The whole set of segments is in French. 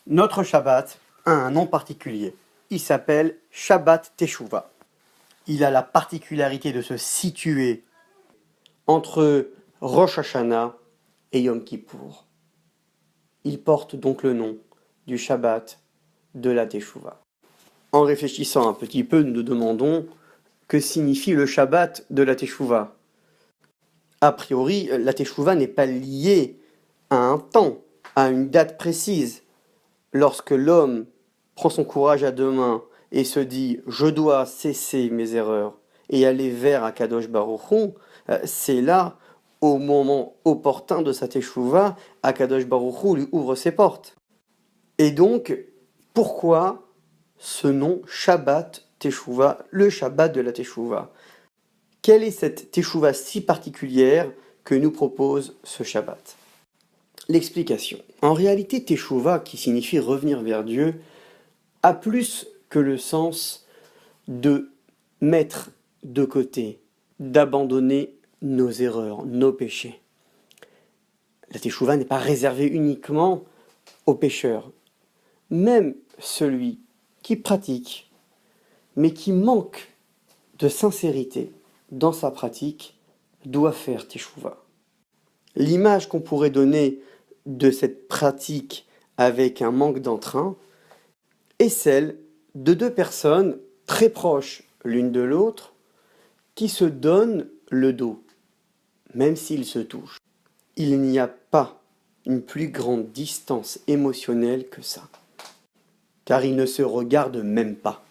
Notre Shabbat a un nom particulier. Il s'appelle Shabbat Teshuvah. Il a la particularité de se situer entre Rosh Hashanah et Yom Kippour. Il porte donc le nom du Shabbat de la Teshuvah. En réfléchissant un petit peu, nous nous demandons que signifie le Shabbat de la Teshuvah. A priori, la Teshuvah n'est pas liée à un temps, à une date précise. Lorsque l'homme prend son courage à deux mains et se dit « je dois cesser mes erreurs et aller vers Akadosh Baruch Hu », c'est là, au moment opportun de sa Teshuvah, Akadosh Baruch Hu lui ouvre ses portes. Et donc, pourquoi ce nom Shabbat Teshuvah, le Shabbat de la Teshuvah? Quelle est cette Teshuvah si particulière que nous propose ce Shabbat? L'explication. En réalité, Teshuvah, qui signifie revenir vers Dieu, a plus que le sens de mettre de côté, d'abandonner nos erreurs, nos péchés. La Teshuvah n'est pas réservée uniquement aux pécheurs. Même celui qui pratique, mais qui manque de sincérité dans sa pratique, doit faire Teshuvah. L'image qu'on pourrait donner de cette pratique avec un manque d'entrain est celle de deux personnes très proches l'une de l'autre qui se donnent le dos, même s'ils se touchent. Il n'y a pas une plus grande distance émotionnelle que ça, car ils ne se regardent même pas.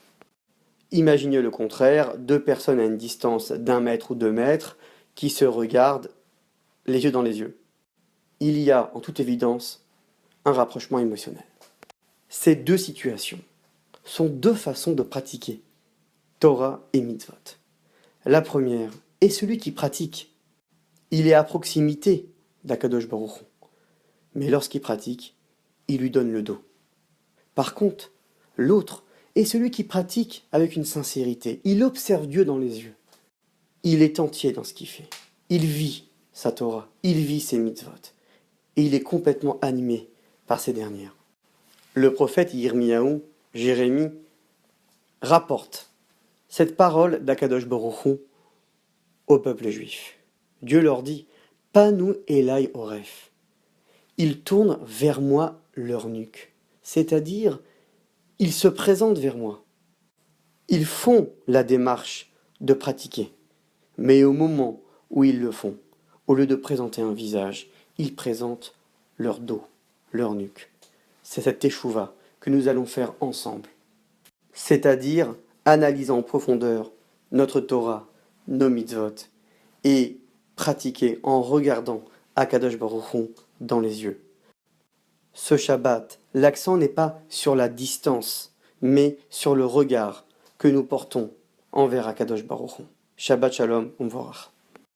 Imaginez le contraire, deux personnes à une distance d'1 mètre ou 2 mètres qui se regardent les yeux dans les yeux. Il y a, en toute évidence, un rapprochement émotionnel. Ces deux situations sont deux façons de pratiquer Torah et mitzvot. La première est celui qui pratique. Il est à proximité d'Akadosh Baruch Hu. Mais lorsqu'il pratique, il lui donne le dos. Par contre, l'autre est celui qui pratique avec une sincérité. Il observe Dieu dans les yeux. Il est entier dans ce qu'il fait. Il vit sa Torah, il vit ses mitzvot. Et il est complètement animé par ces dernières. Le prophète Yirmiyahu, Jérémie, rapporte cette parole d'Akadosh Baruch Hu au peuple juif. Dieu leur dit « Panu elai oref ». Ils tournent vers moi leur nuque, c'est-à-dire ils se présentent vers moi. Ils font la démarche de pratiquer, mais au moment où ils le font, au lieu de présenter un visage, ils présentent leur dos, leur nuque. C'est cette Teshuvah que nous allons faire ensemble, c'est-à-dire analyser en profondeur notre Torah, nos mitzvot, et pratiquer en regardant Akadosh Baruch Hu dans les yeux. Ce Shabbat, l'accent n'est pas sur la distance, mais sur le regard que nous portons envers Akadosh Baruch Hu. Shabbat Shalom Umvorach.